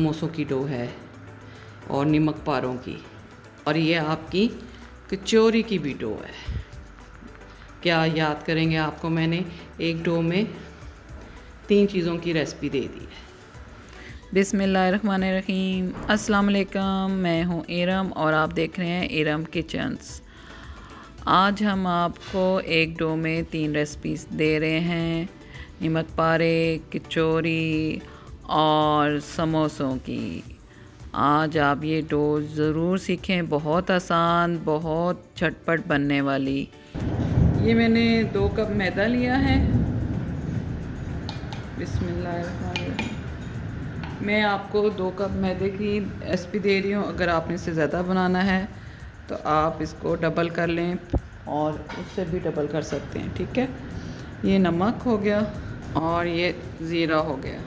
समोसों की डो है और नमक पारों की, और ये आपकी कचौरी की भी डो है। क्या याद करेंगे, आपको मैंने एक डो में 3 चीज़ों की रेसिपी दे दी है। बिस्मिल्लाहिर्रहमानिर्रहीम, अस्सलाम वालेकुम। मैं हूँ इरम और आप देख रहे हैं इरम किचन्स। आज हम आपको एक डो में 3 रेसिपीज़ दे रहे हैं, नमक पारे, कचौरी और समोसों की। आज आप ये डो ज़रूर सीखें, बहुत आसान, बहुत झटपट बनने वाली। ये मैंने 2 कप मैदा लिया है। बिस्मिल्लाहिर्रहमानिर्रहीम। मैं आपको 2 कप मैदे की रेसिपी दे रही हूँ। अगर आपने इससे ज़्यादा बनाना है तो आप इसको डबल कर लें और उससे भी डबल कर सकते हैं, ठीक है। ये नमक हो गया और ये ज़ीरा हो गया।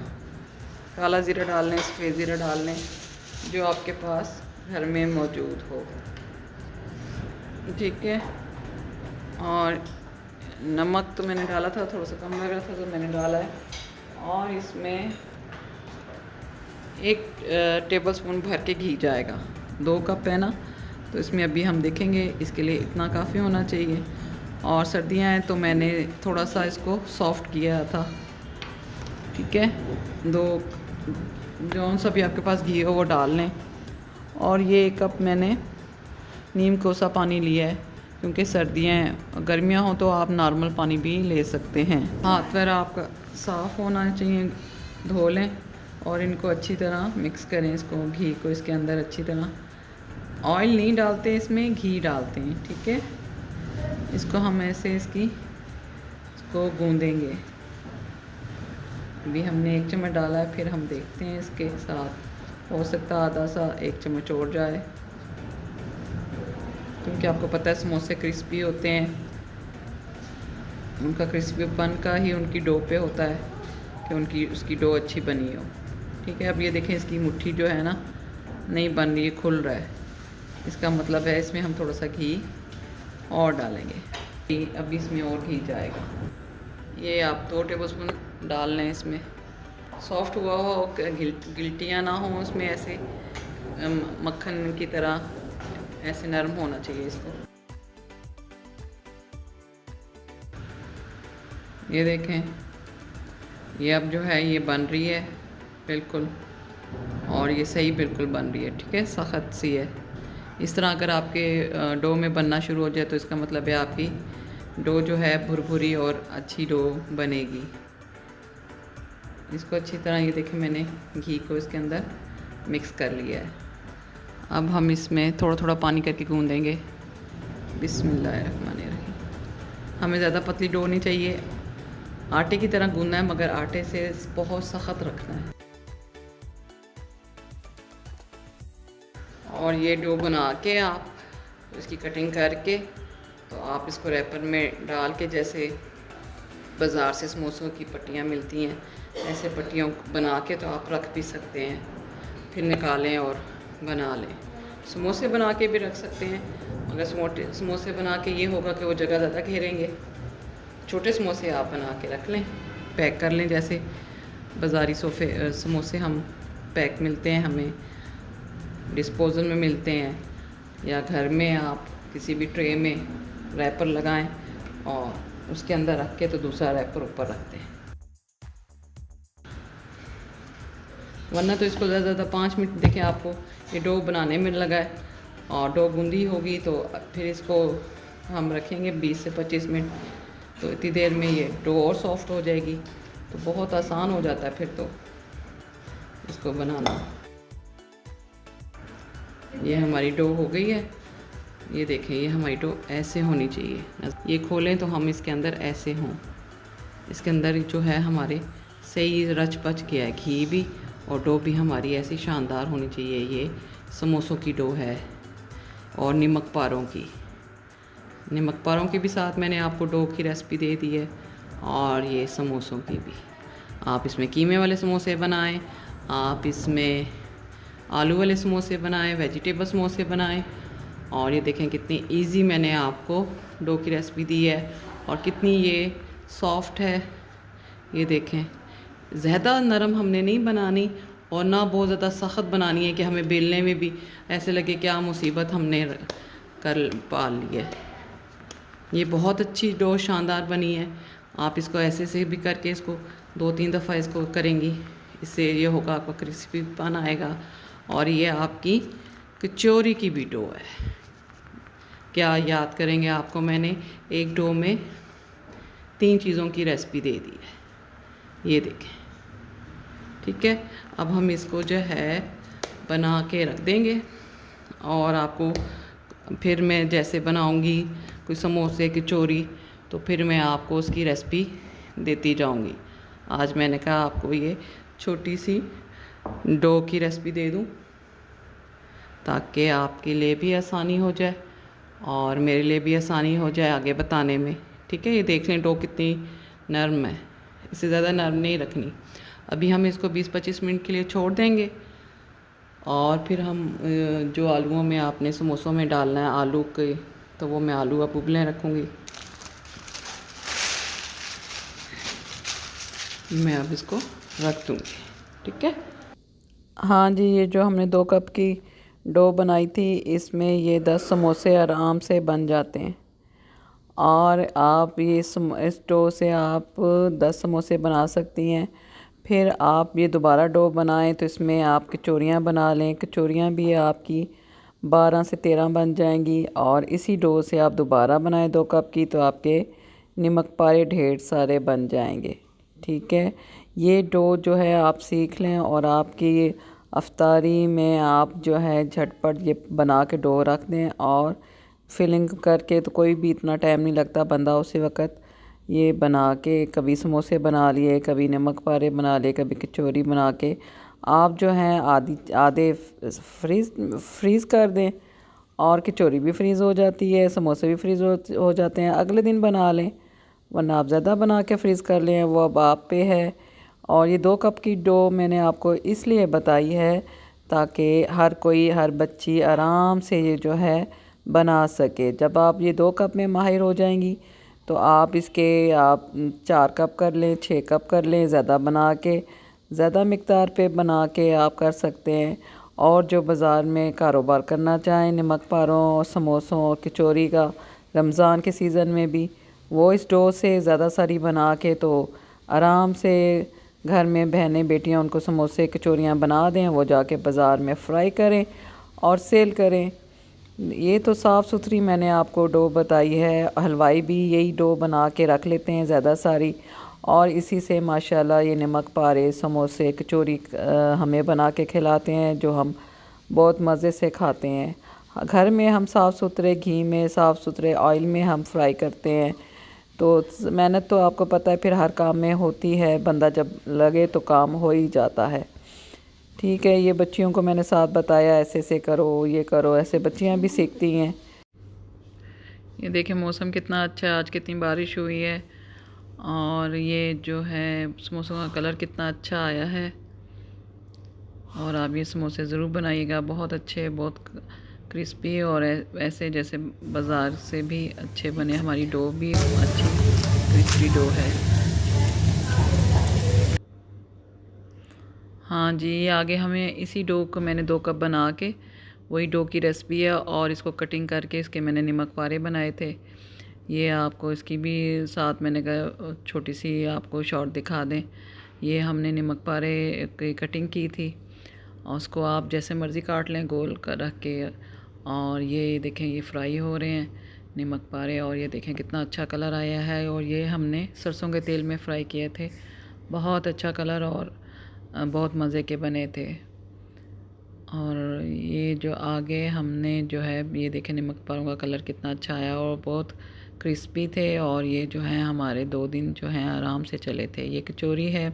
काला ज़ीरा डाल लें, सफ़ेद ज़ीरा डाल लें, जो आपके पास घर में मौजूद हो, ठीक है। और नमक तो मैंने डाला था, थोड़ा सा कम लग रहा था तो मैंने डाला है। और इसमें 1 टेबल स्पून भर के घी जाएगा। 2 कप है ना, तो इसमें अभी हम देखेंगे, इसके लिए इतना काफ़ी होना चाहिए। और सर्दियाँ हैं तो मैंने थोड़ा सा इसको सॉफ्ट किया था, ठीक है। 2 जौन सा भी आपके पास घी हो वो डाल लें। और ये 1 कप मैंने नीम कोसा पानी लिया है, क्योंकि सर्दियाँ हैं। गर्मियाँ हो तो आप नॉर्मल पानी भी ले सकते हैं। हाथ पैर आपका साफ़ होना चाहिए, धो लें और इनको अच्छी तरह मिक्स करें। इसको घी को इसके अंदर अच्छी तरह, ऑयल नहीं डालते इसमें, घी डालते हैं, ठीक है। इसको हम ऐसे इसको गूँदेंगे। अभी हमने 1 चम्मच डाला है, फिर हम देखते हैं इसके साथ, हो सकता आधा सा 1 चम्मच और जाए, क्योंकि आपको पता है समोसे क्रिस्पी होते हैं। उनका क्रिस्पीपन का ही उनकी डो पे होता है कि उसकी डो अच्छी बनी हो, ठीक है। अब ये देखें, इसकी मुट्ठी जो है ना नहीं बन रही है, खुल रहा है। इसका मतलब है इसमें हम थोड़ा सा घी और डालेंगे। अभी इसमें और घी जाएगा। ये आप 2 टेबलस्पून डाल लें इसमें। सॉफ्ट हुआ हो, गिल्टियाँ ना हो उसमें, ऐसे मक्खन की तरह ऐसे नरम होना चाहिए इसको। ये देखें, ये अब जो है ये बन रही है बिल्कुल, और ये सही बिल्कुल बन रही है, ठीक है। सख्त सी है। इस तरह अगर आपके डो में बनना शुरू हो जाए तो इसका मतलब है आपकी डो जो है भुरभुरी और अच्छी डो बनेगी। इसको अच्छी तरह, ये देखें मैंने घी को इसके अंदर मिक्स कर लिया है। अब हम इसमें थोड़ा थोड़ा पानी करके गूँदेंगे। बिस्मिल्लाहिर्रहमानिर्रहीम। हमें ज़्यादा पतली डो नहीं चाहिए, आटे की तरह गूँधना है, मगर आटे से बहुत सख्त रखना है। और ये डो बना के आप इसकी कटिंग करके तो आप इसको रैपर में डाल के, जैसे बाज़ार से समोसों की पट्टियाँ मिलती हैं, ऐसे पट्टियों बना के तो आप रख भी सकते हैं। फिर निकालें और बना लें। समोसे बना के भी रख सकते हैं, मगर समोसे बना के ये होगा कि वो जगह ज़्यादा घेरेंगे। छोटे समोसे आप बना के रख लें, पैक कर लें। जैसे बाज़ारी समोसे हम पैक मिलते हैं, हमें डिस्पोज़ल में मिलते हैं, या घर में आप किसी भी ट्रे में रैपर लगाएं और उसके अंदर रख के तो दूसरा रैपर ऊपर रखते हैं। वरना तो इसको ज़्यादा ज़्यादा 5 मिनट, देखें आपको ये डो बनाने में लगा है, और डो गूंदी होगी तो फिर इसको हम रखेंगे 20 से 25 मिनट, तो इतनी देर में ये डो और सॉफ्ट हो जाएगी। तो बहुत आसान हो जाता है फिर तो इसको बनाना। ये हमारी डो हो गई है। ये देखें, ये हमारी डो ऐसे होनी चाहिए। ये खोलें तो हम इसके अंदर ऐसे हों। इसके अंदर जो है हमारे सही रच पच गया है, घी भी और डो भी हमारी ऐसी शानदार होनी चाहिए। ये समोसों की डो है और नमक पारों की भी साथ मैंने आपको डो की रेसिपी दे दी है, और ये समोसों की भी। आप इसमें कीमे वाले समोसे बनाएं, आप इसमें आलू वाले समोसे बनाएं, वेजिटेबल समोसे बनाएं। और ये देखें कितनी इजी मैंने आपको डो की रेसिपी दी है, और कितनी ये सॉफ्ट है। ये देखें, ज़्यादा नरम हमने नहीं बनानी और ना बहुत ज़्यादा सख्त बनानी है कि हमें बेलने में भी ऐसे लगे क्या मुसीबत हमने कर पा ली है। ये बहुत अच्छी डो शानदार बनी है। आप इसको ऐसे से भी करके इसको 2-3 दफ़ा इसको करेंगी, इससे ये होगा आपका क्रिस्पीपन आएगा। और ये आपकी कचौरी की भी डो है। क्या याद करेंगे, आपको मैंने एक डो में 3 चीज़ों की रेसिपी दे दी है, ये देखें। ठीक है, अब हम इसको जो है बना के रख देंगे और आपको फिर मैं जैसे बनाऊंगी कोई समोसे कचौरी तो फिर मैं आपको उसकी रेसिपी देती जाऊंगी। आज मैंने कहा आपको ये छोटी सी डो की रेसिपी दे दूं ताकि आपके लिए भी आसानी हो जाए और मेरे लिए भी आसानी हो जाए आगे बताने में। ठीक है, ये देख लें डो कितनी नरम है, इससे ज़्यादा नरम नहीं रखनी। अभी हम इसको 20-25 मिनट के लिए छोड़ देंगे और फिर हम जो आलूओं में आपने समोसों में डालना है आलू के, तो वो मैं आलू अब उबलने रखूँगी। मैं अब इसको रख दूँगी। ठीक है, हाँ जी, ये जो हमने 2 कप की डो बनाई थी, इसमें ये 10 समोसे आराम से बन जाते हैं। और आप इस डो से आप 10 समोसे बना सकती हैं। फिर आप ये दोबारा डो बनाएं तो इसमें आप कचौरियाँ बना लें। कचौरियाँ भी आपकी 12 से 13 बन जाएंगी। और इसी डो से आप दोबारा बनाएं 2 कप की तो आपके नमक पारे ढेर सारे बन जाएंगे। ठीक है, ये डो जो है आप सीख लें और आपकी अफ्तारी में आप जो है झटपट ये बना के डो रख दें और फिलिंग करके, तो कोई भी इतना टाइम नहीं लगता, बंदा उसी वक्त ये बना के कभी समोसे बना लिए, कभी नमक पारे बना लिए, कभी कचौरी बना के आप जो हैं आधे फ्रीज़ कर दें और कचौरी भी फ्रीज़ हो जाती है, समोसे भी फ्रीज़ हो जाते हैं। अगले दिन बना लें, वरना आप ज़्यादा बना के फ्रीज़ कर लें, वो अब आप पे है। और ये 2 कप की डो मैंने आपको इसलिए बताई है ताकि हर बच्ची आराम से ये जो है बना सके। जब आप ये 2 कप में माहिर हो जाएंगी तो आप 4 कप कर लें, 6 कप कर लें, ज़्यादा बना के ज़्यादा मिक़दार पे बना के आप कर सकते हैं। और जो बाज़ार में कारोबार करना चाहें नमक पारों और समोसों और कचौरी का रमज़ान के सीज़न में भी, वो इस डो से ज़्यादा सारी बना के तो आराम से घर में बहनें बेटियां उनको समोसे कचौरियाँ बना दें, वो जाके बाज़ार में फ्राई करें और सेल करें। ये तो साफ़ सुथरी मैंने आपको डो बताई है। हलवाई भी यही डो बना के रख लेते हैं ज़्यादा सारी और इसी से माशाल्लाह ये नमक पारे समोसे कचौरी हमें बना के खिलाते हैं, जो हम बहुत मज़े से खाते हैं। घर में हम साफ़ सुथरे घी में, साफ़ सुथरे ऑयल में हम फ्राई करते हैं। तो मेहनत तो आपको पता है फिर हर काम में होती है, बंदा जब लगे तो काम हो ही जाता है। ठीक है, ये बच्चियों को मैंने साथ बताया ऐसे ऐसे करो, ये करो, ऐसे बच्चियां भी सीखती हैं। ये देखिए मौसम कितना अच्छा है, आज कितनी बारिश हुई है और ये जो है समोसों का कलर कितना अच्छा आया है। और आप ये समोसे ज़रूर बनाइएगा, बहुत अच्छे, बहुत क्रिस्पी और ऐसे जैसे बाज़ार से भी अच्छे बने। हमारी डो भी अच्छी क्रिस्पी डो है। हाँ जी, आगे हमें इसी डो को मैंने 2 कप बना के, वही डो की रेसिपी है और इसको कटिंग करके इसके मैंने नमक पारे बनाए थे। ये आपको इसकी भी साथ मैंने कहा छोटी सी आपको शॉर्ट दिखा दें। ये हमने नमक पारे की कटिंग की थी और उसको आप जैसे मर्ज़ी काट लें गोल कर रख के। और ये देखें ये फ्राई हो रहे हैं नमक पारे और ये देखें कितना अच्छा कलर आया है। और ये हमने सरसों के तेल में फ्राई किए थे, बहुत अच्छा कलर और बहुत मज़े के बने थे। और ये जो आगे हमने जो है ये देखें नमक पारों का कलर कितना अच्छा आया और बहुत क्रिस्पी थे। और ये जो है हमारे 2 दिन जो हैं आराम से चले थे। ये कचौरी है,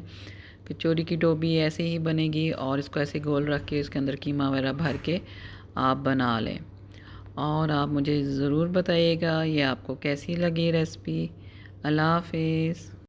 कचौरी की डो भी ऐसे ही बनेगी और इसको ऐसे गोल रख के इसके अंदर कीमा वगैरह भर के आप बना लें। और आप मुझे ज़रूर बताइएगा ये आपको कैसी लगी रेसिपी। अल्लाह हाफ़िज़।